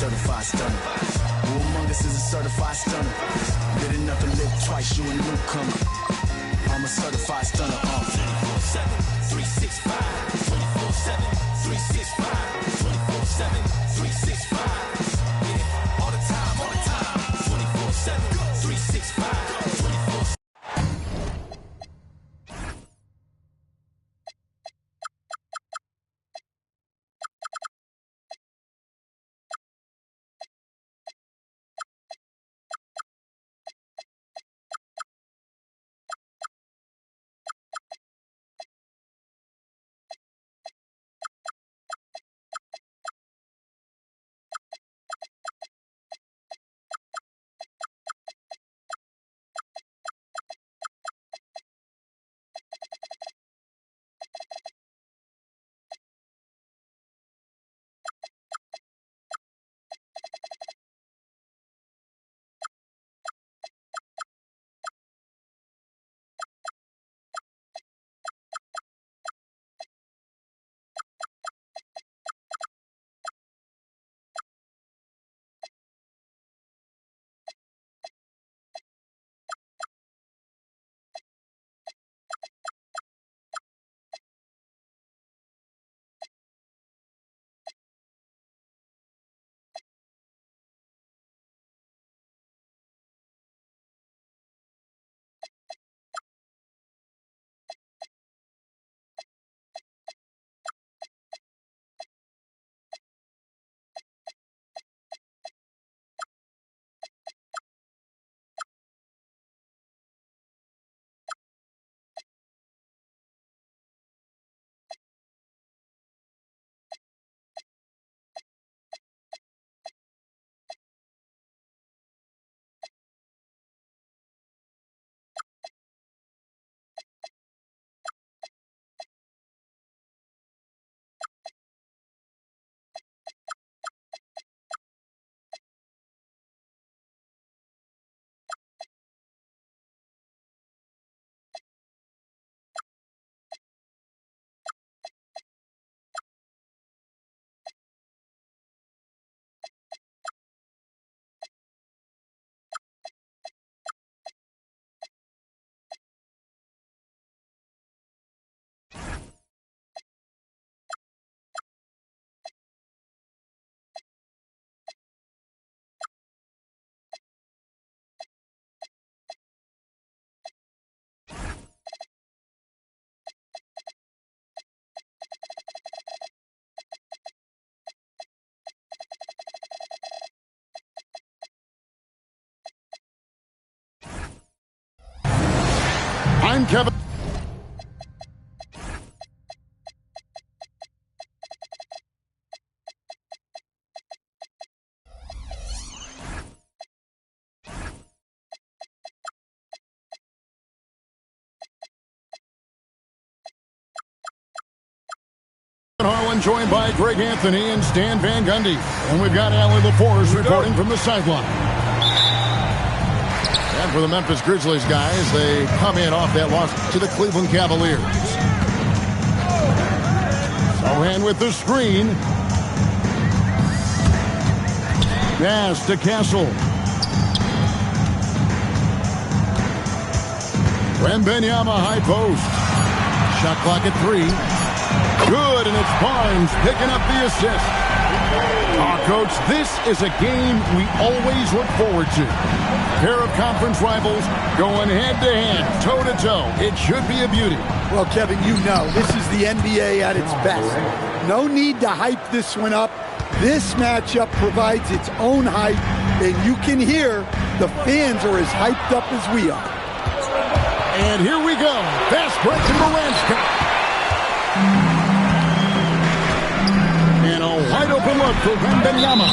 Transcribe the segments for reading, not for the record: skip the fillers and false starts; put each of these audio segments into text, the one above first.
certified stunner. Who among us is a certified stunner? Good enough to live twice, you a newcomer. I'm a certified stunner. 24/7, 365. 24/7, 365. 24/7, 365. Yeah, all the time, 24/7, 365. 24/7. I'm Kevin. Harlan, joined by Greg Anthony and Stan Van Gundy. And we've got Allie LaForce reporting from the sideline. And for the Memphis Grizzlies, guys, they come in off that loss to the Cleveland Cavaliers. Sohan with the screen. Pass to Castle. Wembanyama high post. Shot clock at 3. Good, and it's Barnes picking up the assist. Coach, this is a game we always look forward to. Pair of conference rivals going head-to-head, toe-to-toe. It should be a beauty. Well, Kevin, you know, this is the NBA at its best. No need to hype this one up. This matchup provides its own hype, and you can hear the fans are as hyped up as we are. And here we go. Fast break to Morant. And a wide-open look for Wembanyama.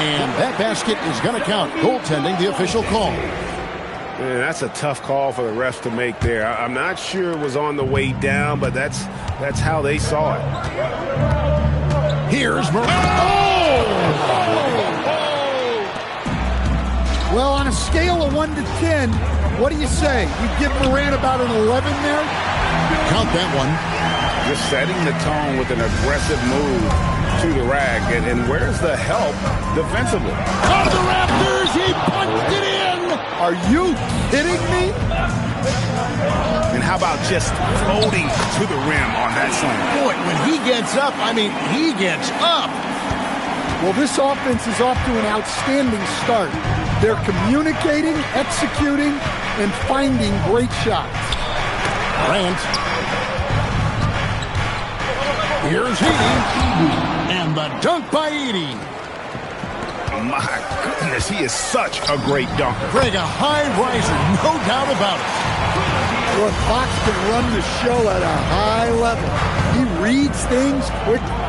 And that basket is going to count. Goaltending, the official call. Man, that's a tough call for the refs to make there. I'm not sure it was on the way down, but that's how they saw it. Here's Morant. Well, on a scale of 1 to 10, what do you say? You give Morant about an 11 there? Count that one. Just setting the tone with an aggressive move to the rack. And where's the help defensively? Out of the Raptors, he punched it in! Are you kidding me? And how about just floating to the rim on that slam? Boy, when he gets up, I mean, he gets up. Well, this offense is off to an outstanding start. They're communicating, executing, and finding great shots. Grant. Here's Edey. And the dunk by Edey. My goodness, he is such a great dunker. Greg, a high riser, no doubt about it. Well, Fox can run the show at a high level. He reads things quickly.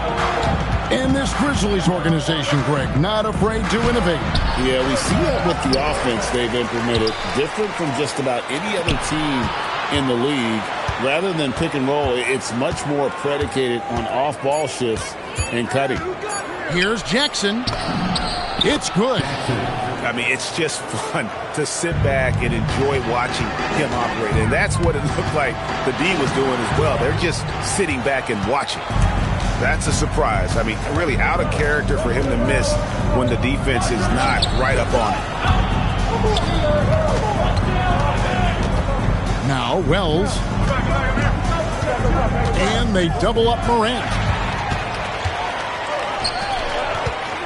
And this Grizzlies organization, Greg, not afraid to innovate. Yeah, we see that with the offense they've implemented, different from just about any other team in the league. Rather than pick and roll, it's much more predicated on off-ball shifts and cutting. Here's Jackson. It's good. I mean, it's just fun to sit back and enjoy watching him operate. And that's what it looked like the D was doing as well. They're just sitting back and watching. That's a surprise. I mean, really out of character for him to miss when the defense is not right up on it. Now Wells. And they double up Morant.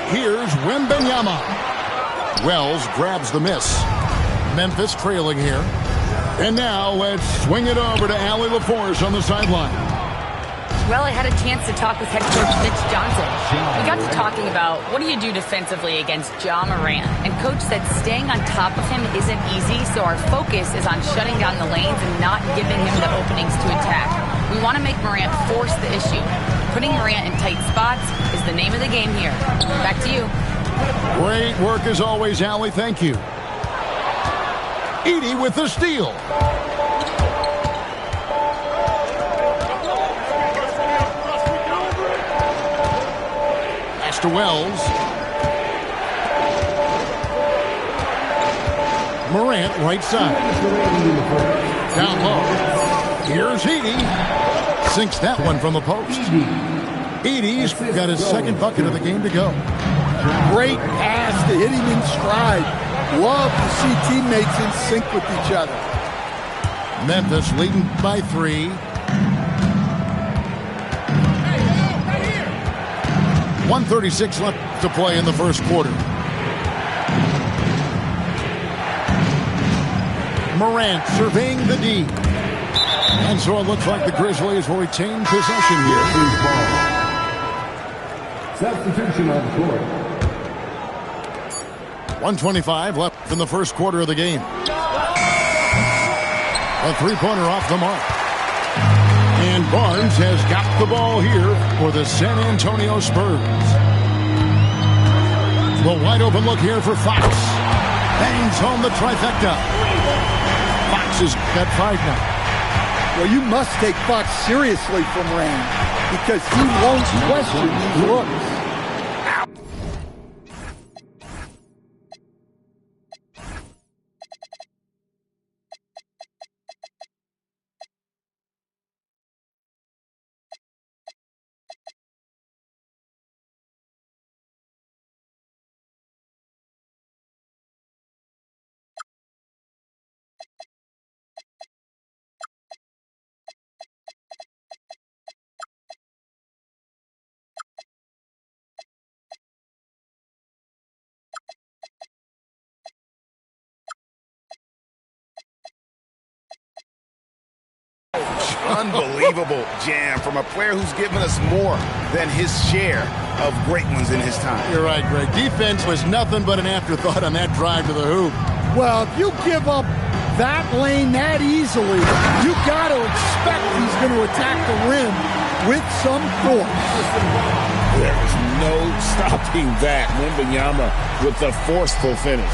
Here's Wembanyama. Wells grabs the miss. Memphis trailing here. And now let's swing it over to Allie LaForce on the sideline. Well, I had a chance to talk with head coach Mitch Johnson. We got to talking about what do you do defensively against Ja Morant. And coach said staying on top of him isn't easy, so our focus is on shutting down the lanes and not giving him the openings to attack. We want to make Morant force the issue. Putting Morant in tight spots is the name of the game here. Back to you. Great work as always, Allie. Thank you. Edey with the steal. Pass to Wells. Morant, right side. Down low. Here's Edey. Sinks that one from the post. Edey's got his second bucket of the game to go. Great pass to hit him in stride. Love to see teammates in sync with each other. Memphis leading by 3. 1:36 left to play in the first quarter. Morant surveying the D. And so it looks like the Grizzlies will retain possession here. Substitution on the court. 1:25 left in the first quarter of the game. A three-pointer off the mark. And Barnes has got the ball here for the San Antonio Spurs. The wide open look here for Fox. Bangs home the trifecta. Fox is at 5 now. Well, you must take Fox seriously from range because he won't question these looks. Unbelievable jam from a player who's given us more than his share of great ones in his time. You're right, Greg. Defense was nothing but an afterthought on that drive to the hoop. Well, if you give up that lane that easily, you got to expect he's going to attack the rim with some force. There is no stopping that. Wembanyama with the forceful finish.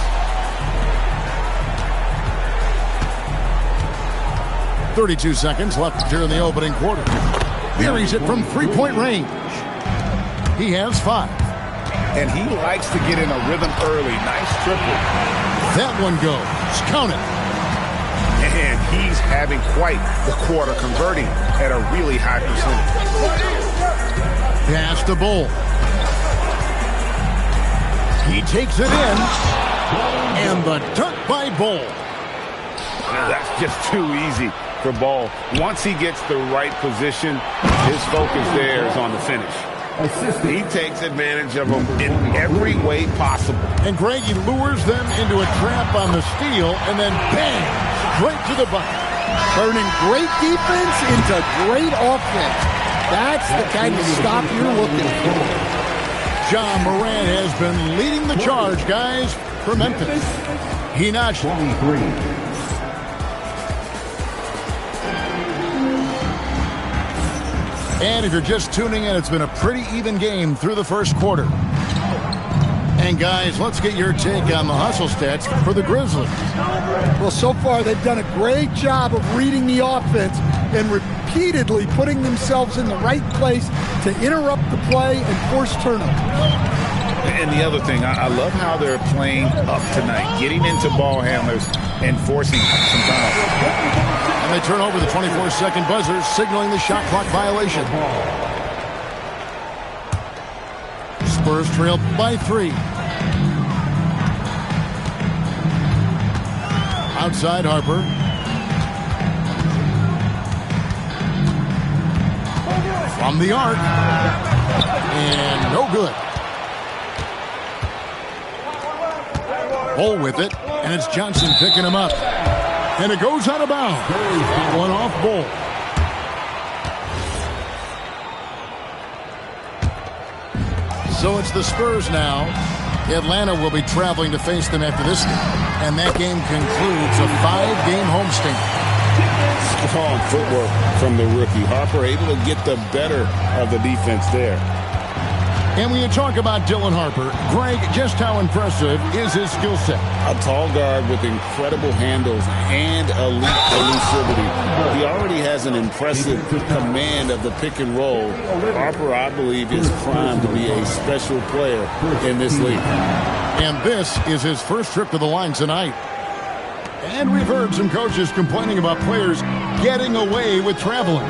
32 seconds left here in the opening quarter. Buries it from three-point range. He has 5. And he likes to get in a rhythm early. Nice triple. That one goes. Count it. And he's having quite the quarter, converting at a really high percentage. Pass to Bull. He takes it in. And the dunk by Bol. That's just too easy for Bol. Once he gets the right position, his focus there is on the finish. He takes advantage of them in every way possible. And Greg, he lures them into a trap on the steal, and then bang, straight to the bucket. Turning great defense into great offense. That's the kind of stop you're looking for. Ja Morant has been leading the charge, guys, for Memphis. He notched 23. And if you're just tuning in, it's been a pretty even game through the first quarter. And guys, let's get your take on the hustle stats for the Grizzlies. Well, so far they've done a great job of reading the offense and repeatedly putting themselves in the right place to interrupt the play and force turnovers. And the other thing, I love how they're playing up tonight, getting into ball handlers and forcing some turnovers. And they turn over the 24-second buzzer, signaling the shot clock violation. Spurs trail by 3. Outside Harper. From the arc. And no good. Bol with it, and it's Johnson picking him up. And it goes out of bounds. That one off Bol. So it's the Spurs now. Atlanta will be traveling to face them after this game. And that game concludes a 5-game homestand. Strong footwork from the rookie. Harper able to get the better of the defense there. And when you talk about Dylan Harper, Greg, just how impressive is his skill set? A tall guard with incredible handles and elite elusivity. He already has an impressive command of the pick and roll. Harper, I believe, is primed to be a special player in this league. And this is his first trip to the line tonight. And we've heard some coaches complaining about players getting away with traveling.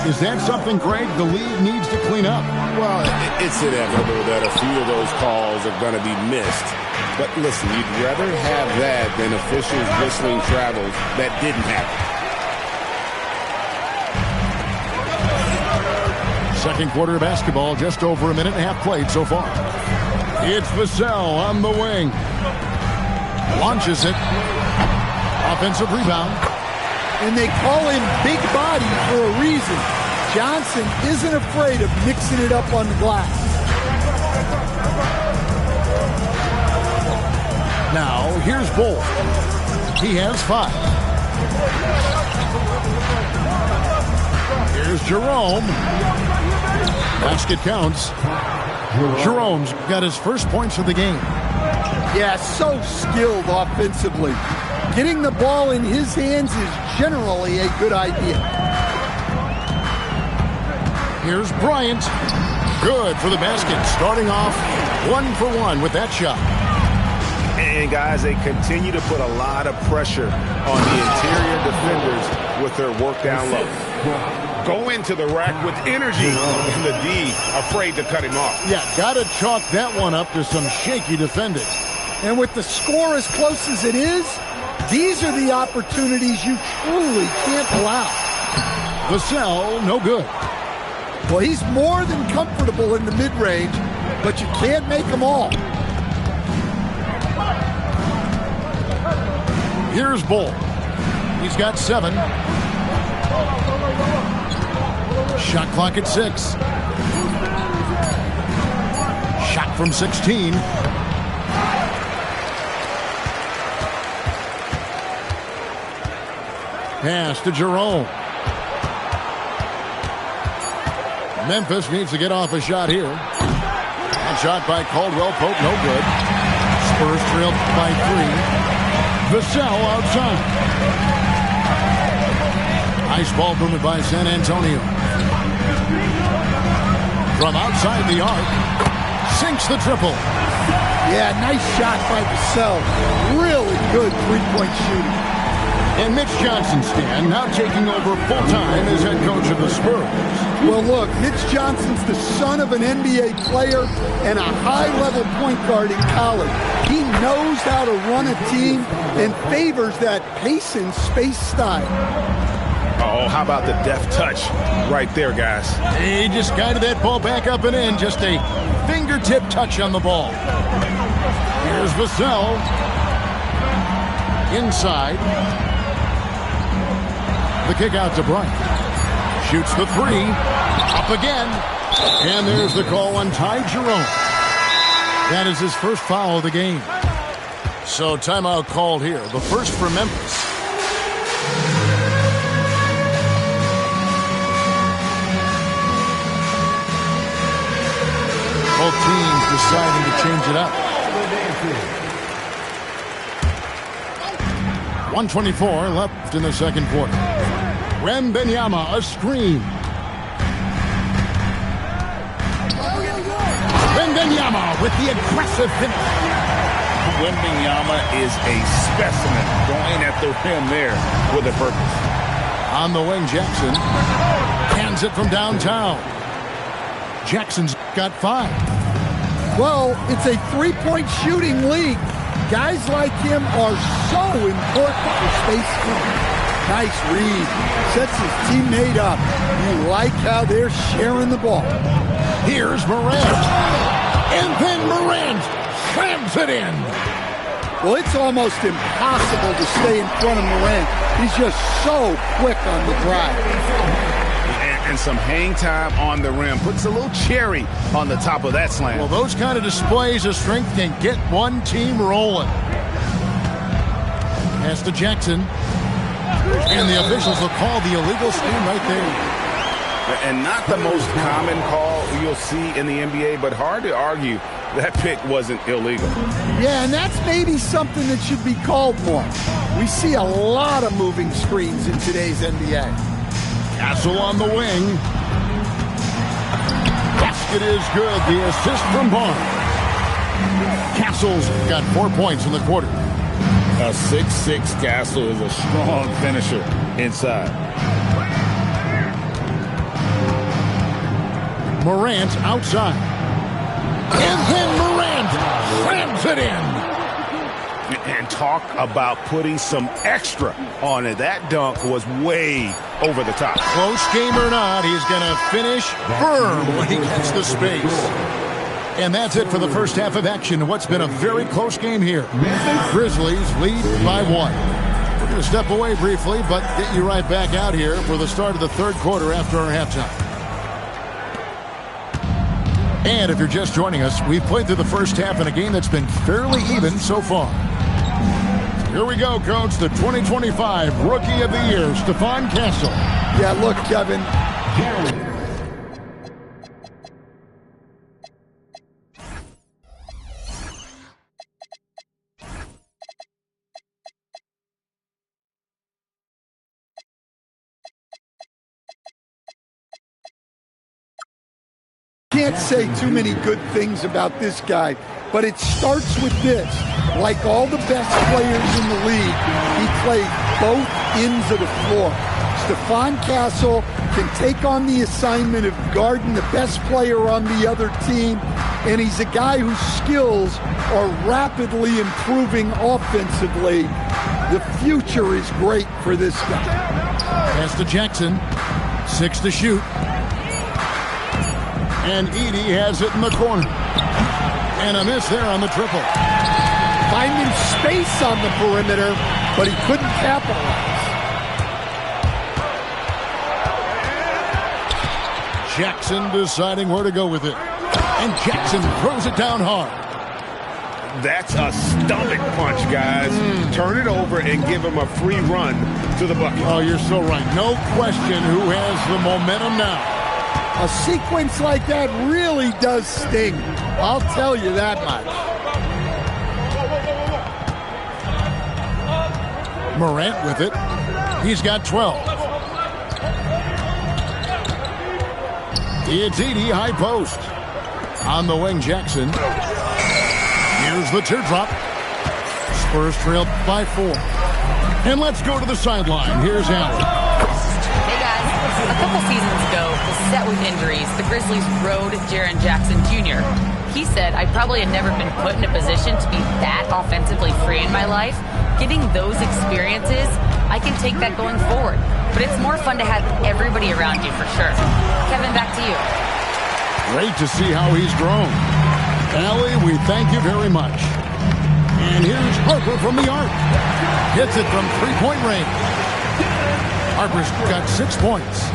Is that something, Greg, the league needs to clean up? Well, it's inevitable that a few of those calls are going to be missed. But listen, you'd rather have that than officials whistling travels that didn't happen. Second quarter of basketball, just over a minute and a half played so far. It's Vassell on the wing. Launches it. Offensive rebound. And they call him big body for a reason. Johnson isn't afraid of mixing it up on the glass. Now, here's Bol. He has 5. Here's Jerome. Basket counts. Jerome's got his first points of the game. Yeah, so skilled offensively. Getting the ball in his hands is generally a good idea. Here's Bryant. Good for the basket. Starting off 1 for 1 with that shot. And guys, they continue to put a lot of pressure on the interior defenders with their work down low. Go into the rack with energy, and the D afraid to cut him off. Yeah, got to chalk that one up to some shaky defending. And with the score as close as it is, these are the opportunities you truly can't allow. Vassell, no good. Well, he's more than comfortable in the mid-range, but you can't make them all. Here's Bol. He's got 7. Shot clock at 6. Shot from 16. Pass to Jerome. Memphis needs to get off a shot here. That shot by Caldwell Pope, no good. Spurs trailed by 3. Vassell outside. Nice ball movement by San Antonio. From outside the arc. Sinks the triple. Yeah, nice shot by Vassell. Really good three-point shooting. And Mitch Johnson, Stan, now taking over full-time as head coach of the Spurs. Well, look, Mitch Johnson's the son of an NBA player and a high-level point guard in college. He knows how to run a team and favors that pace and space style. Oh, how about the deft touch right there, guys? He just guided that ball back up and in. Just a fingertip touch on the ball. Here's Vassell. Inside. The kick out to Bryant. Shoots the three. Up again. And there's the call on Ty Jerome. That is his first foul of the game. So timeout called here. The first for Memphis. Both teams deciding to change it up. 1:24 left in the second quarter. Wembanyama, a screen. Wembanyama with the aggressive finish. Wembanyama is a specimen going at the rim there with a purpose. On the wing, Jackson hands it from downtown. Jackson's got 5. Well, it's a three-point shooting league. Guys like him are so important for space time. Nice read. Sets his teammate up. You like how they're sharing the ball. Here's Morant. And then Morant slams it in. Well, it's almost impossible to stay in front of Morant. He's just so quick on the drive. And some hang time on the rim. Puts a little cherry on the top of that slam. Well, those kind of displays of strength can get one team rolling. Pass to Jackson. And the officials will call the illegal screen right there. And not the most common call you'll see in the NBA, but hard to argue that pick wasn't illegal. Yeah, and that's maybe something that should be called more. We see a lot of moving screens in today's NBA. Castle on the wing. Basket is good. The assist from Barnes. Castle's got 4 points in the quarter. A 6'6" Castle is a strong finisher inside. Morant outside. And then Morant slams it in. And talk about putting some extra on it. That dunk was way over the top. Close game or not, he's going to finish firm when he gets the space. And that's it for the first half of action. What's been a very close game here. Grizzlies lead by 1. We're going to step away briefly, but get you right back out here for the start of the third quarter after our halftime. And if you're just joining us, we've played through the first half in a game that's been fairly even so far. Here we go, Coach. The 2025 Rookie of the Year, Stephon Castle. Yeah, look, Kevin. Can't say too many good things about this guy, but it starts with this. Like all the best players in the league, he plays both ends of the floor. Stephon Castle can take on the assignment of guarding the best player on the other team, and he's a guy whose skills are rapidly improving offensively. The future is great for this guy. Pass to Jackson. 6 to shoot. And Edey has it in the corner. And a miss there on the triple. Finding space on the perimeter, but he couldn't capitalize. Jackson deciding where to go with it. And Jackson throws it down hard. That's a stomach punch, guys. Turn it over and give him a free run to the bucket. Oh, you're so right. No question who has the momentum now. A sequence like that really does sting. I'll tell you that much. Morant with it. He's got 12. It's Edey, high post. On the wing, Jackson. Here's the teardrop. Spurs trailed by 4. And let's go to the sideline. Here's Allen. Hey, guys. A couple seasons ago, beset with injuries, the Grizzlies rode Jaren Jackson Jr. He said, I probably had never been put in a position to be that offensively free in my life. Getting those experiences, I can take that going forward. But it's more fun to have everybody around you for sure. Kevin, back to you. Great to see how he's grown. Allie, we thank you very much. And here's Harper from the arc. Hits it from three-point range. Harper's got 6 points.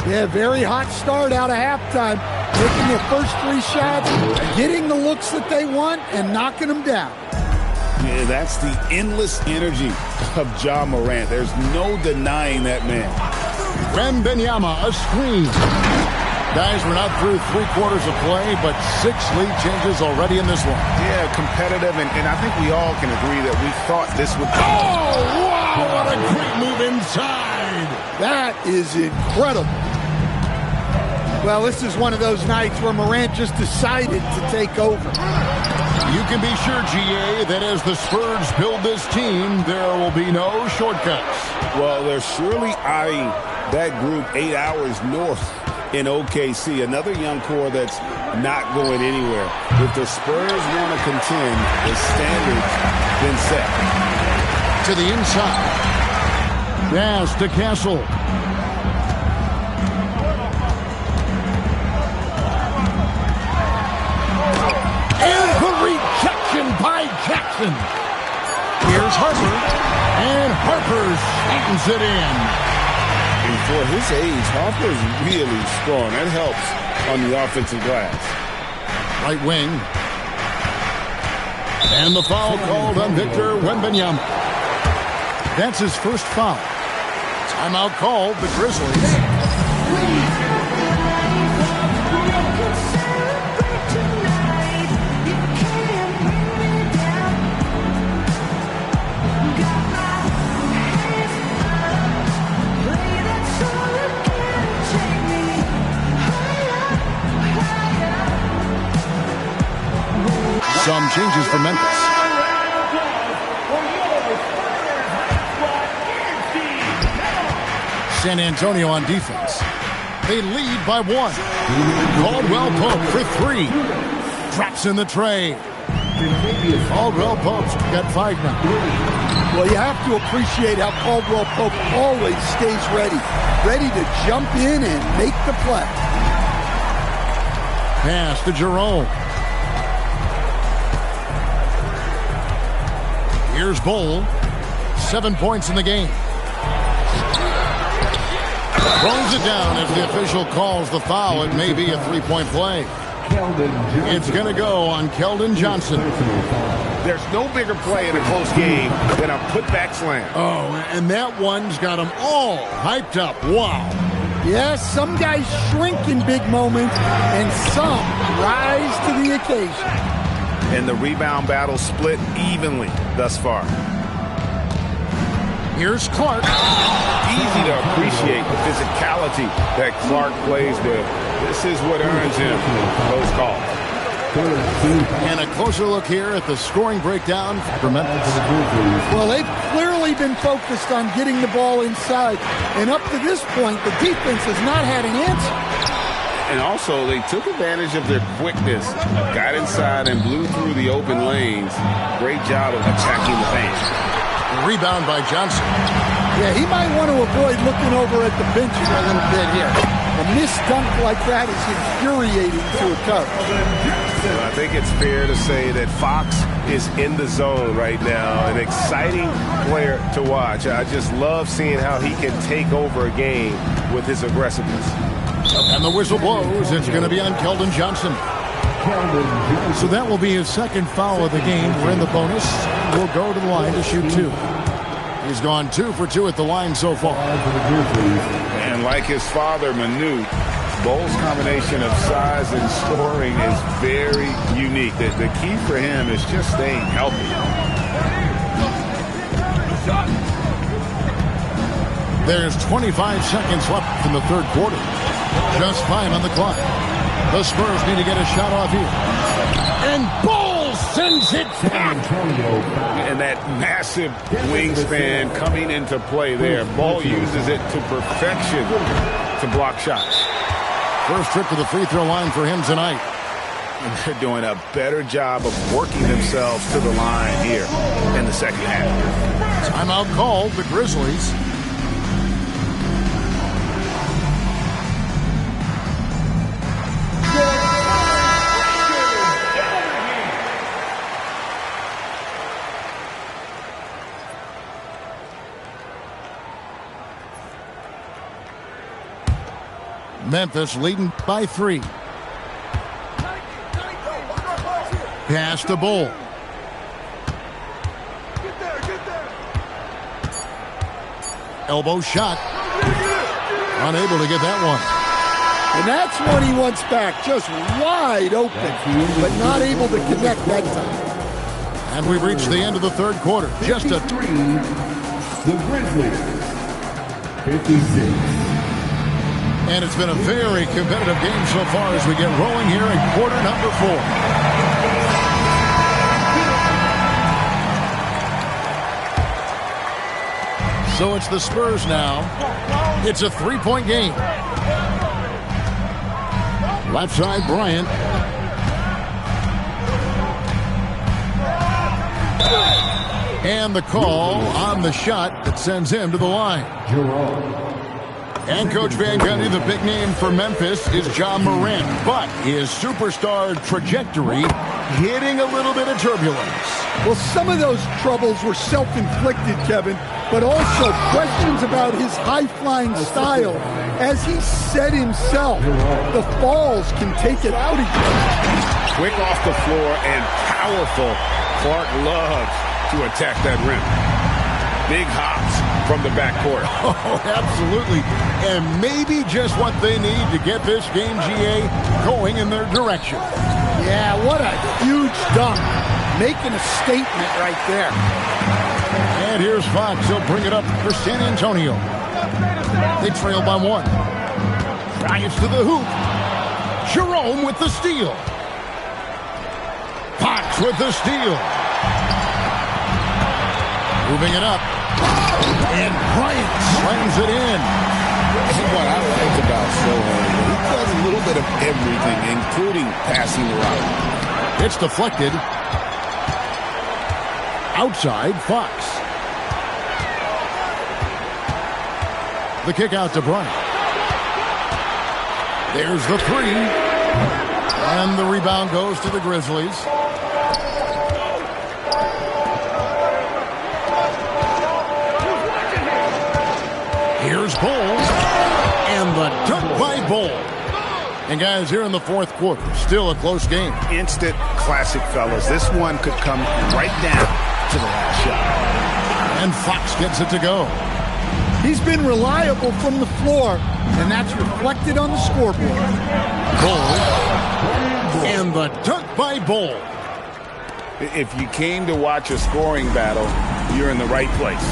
Yeah, very hot start out of halftime. Taking their first 3 shots, getting the looks that they want, and knocking them down. Yeah, that's the endless energy of Ja Morant. There's no denying that man. Wembanyama, a screen. Guys, we're not through 3 quarters of play, but 6 lead changes already in this one. Yeah, competitive, and I think we all can agree that we thought this would be. Oh, wow, what a great move inside. That is incredible. Well, this is one of those nights where Morant just decided to take over. You can be sure, GA, that as the Spurs build this team, there will be no shortcuts. Well, they're surely eyeing that group 8 hours north in OKC. Another young core that's not going anywhere. If the Spurs want to contend, the standard's been set. To the inside. Pass to Castle. And the rejection by Jackson. Here's Harper. And Harper slams it in. And for his age, Harper's really strong. That helps on the offensive glass. Right wing. And the foul called on Victor Wembanyama. That's his first foul. Timeout called, the Grizzlies. Some changes for Memphis. San Antonio on defense. They lead by 1. Caldwell Pope for 3. Drops in the tray. Caldwell Pope's got 5 now. Well, you have to appreciate how Caldwell Pope always stays ready. Ready to jump in and make the play. Pass to Jerome. Here's Bull. 7 points in the game. Throws it down as the official calls the foul. It may be a 3-point play. It's going to go on Keldon Johnson. There's no bigger play in a close game than a putback slam. Oh, and that one's got them all hyped up. Wow. Yes, some guys shrink in big moments, and some rise to the occasion. And the rebound battle split evenly thus far. Here's Clark. Easy to appreciate the physicality that Clark plays with. This is what earns him those calls. And a closer look here at the scoring breakdown for Memphis. Well, they've clearly been focused on getting the ball inside. And up to this point, the defense has not had an answer. And also, they took advantage of their quickness, got inside and blew through the open lanes. Great job of attacking the paint. Rebound by Johnson. Yeah, he might want to avoid looking over at the bench a little bit here. A missed dunk like that is infuriating to a coach. I think it's fair to say that Fox is in the zone right now. An exciting player to watch. I just love seeing how he can take over a game with his aggressiveness. And the whistle blows. It's going to be on Keldon Johnson. So that will be his second foul of the game. We're in the bonus. We'll go to the line to shoot 2. He's gone 2 for 2 at the line so far. And like his father, Manu, Bull's combination of size and scoring is very unique. The key for him is just staying healthy. There's 25 seconds left in the third quarter. Just 5 on the clock. The Spurs need to get a shot off here. And Bull sends it And that massive wingspan coming into play there. Ball uses it to perfection to block shots. First trip to the free throw line for him tonight. And they're doing a better job of working themselves to the line here in the second half. Timeout called, the Grizzlies. Memphis leading by 3. Pass to Bull. Elbow shot. Unable to get that one. And that's what he wants back. Just wide open, but not able to connect that time. And we've reached the end of the third quarter. Just a 3. The Grizzlies. 56. And it's been a very competitive game so far as we get rolling here in quarter number 4. So it's the Spurs now. It's a 3-point game. Left side, Bryant. And the call on the shot that sends him to the line. And Coach Van Gundy, the big name for Memphis is Ja Morant, but his superstar trajectory hitting a little bit of turbulence. Well, some of those troubles were self-inflicted, Kevin, but also questions about his high-flying style. As he said himself, the falls can take it out of you. Quick off the floor and powerful. Clark loves to attack that rim. Big hops from the backcourt. Oh, absolutely. And maybe just what they need to get this game, GA, going in their direction. Yeah, what a huge dunk. Making a statement right there. And here's Fox. He'll bring it up for San Antonio. They trail by 1. Bryant's to the hoop. Jerome with the steal. Fox with the steal. Moving it up. And Bryant slams it in. This is what I like about Sohan. He does a little bit of everything, including passing the rock. It's deflected. Outside, Fox. The kick out to Bryant. There's the 3. And the rebound goes to the Grizzlies. Here's Bull, and the dunk by Bull. And guys, here in the fourth quarter, still a close game. Instant classic, fellas. This one could come right down to the last shot. And Fox gets it to go. He's been reliable from the floor, and that's reflected on the scoreboard. Bull, and the dunk by Bull. If you came to watch a scoring battle, you're in the right place.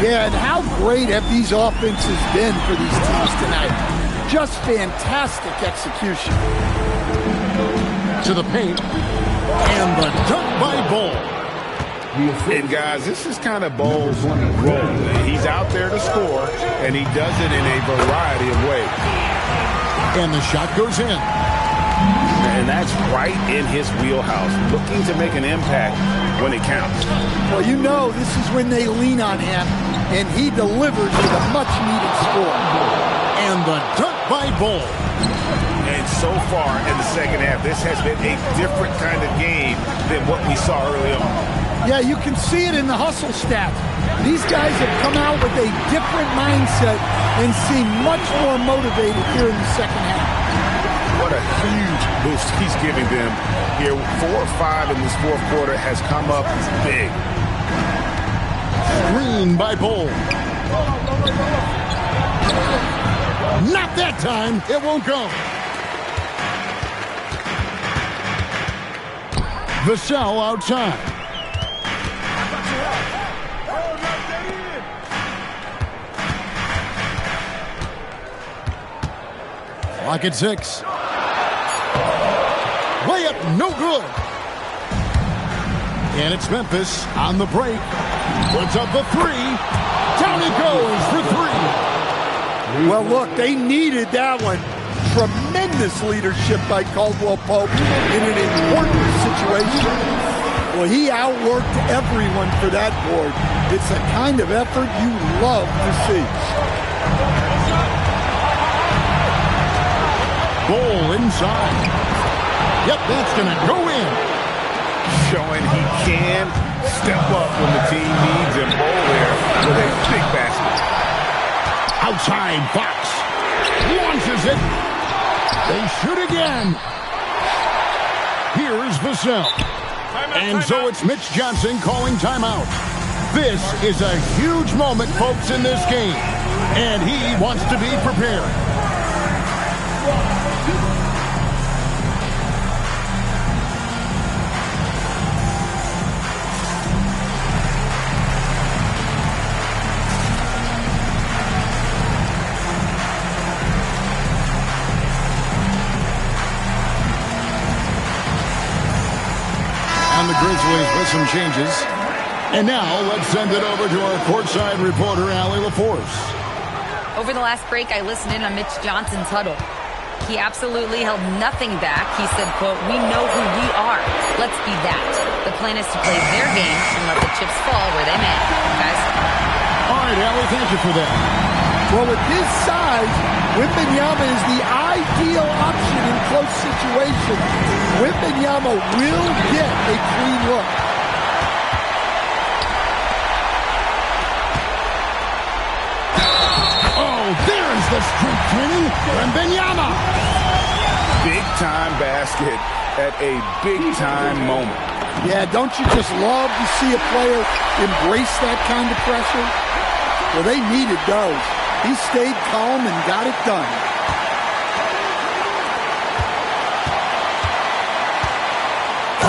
Yeah, and how great have these offenses been for these teams tonight? Just fantastic execution. To the paint, and the dunk by Bull. And guys, this is kind of Bull's role. He's out there to score, and he does it in a variety of ways. And the shot goes in. And that's right in his wheelhouse, looking to make an impact when it counts. Well, you know this is when they lean on him, and he delivers with a much-needed score. And the dunk by Bull. And so far in the second half, this has been a different kind of game than what we saw early on. Yeah, you can see it in the hustle stats. These guys have come out with a different mindset and seem much more motivated here in the second half. What a huge boost he's giving them here. 4 or 5 in this fourth quarter has come up big. Screen by Bull. Not that time. It won't go. Vassell outside. Clock at 6. Layup no good. And it's Memphis on the break. Puts up the three. Down it goes for three. Well, look, they needed that one. Tremendous leadership by Caldwell Pope in an important situation. Well, he outworked everyone for that board. It's the kind of effort you love to see. Ball inside. Yep, that's going to go in. Showing he can step up when the team needs him. Ball there with a big basket. Outside Fox. Launches it. They shoot again. Here's Vassell. And so it's Mitch Johnson calling timeout. This is a huge moment, folks, in this game. And he wants to be prepared. The Grizzlies with some changes. And now let's send it over to our courtside reporter, Allie LaForce. Over the last break, I listened in on Mitch Johnson's huddle. He absolutely held nothing back. He said, quote, "We know who we are. Let's be that." The plan is to play their game and let the chips fall where they may. Guys? All right, Allie, thank you for that. Well, with his size, Wembanyama is the ideal option in close situations. Wembanyama will get a clean look. Oh, there's the street training. Wembanyama. Big-time basket at a big-time moment. Yeah, don't you just love to see a player embrace that kind of pressure? Well, they needed those. He stayed calm and got it done.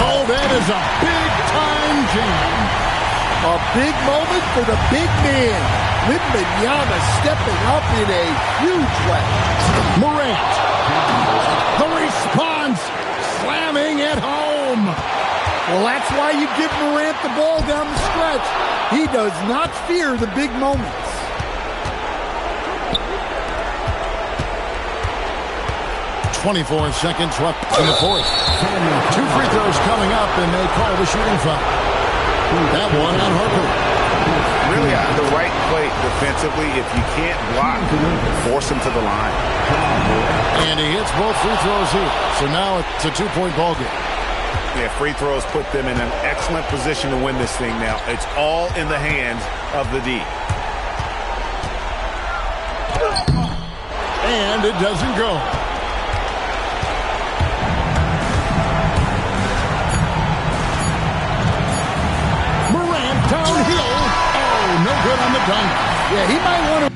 Oh, that is a big-time jam. A big moment for the big man. Wembanyama stepping up in a huge way. Morant. The response. Slamming at home. Well, that's why you give Morant the ball down the stretch. He does not fear the big moments. 24 seconds left in the fourth. 2 free throws coming up, and they call the shooting foul. That one on Harper. Really the right play defensively. If you can't block, force him to the line. And he hits both free throws here. So now it's a 2-point ball game. Yeah, free throws put them in an excellent position to win this thing now. It's all in the hands of the D. And it doesn't go. Downhill. Oh, no good on the dunk. Yeah, he might want to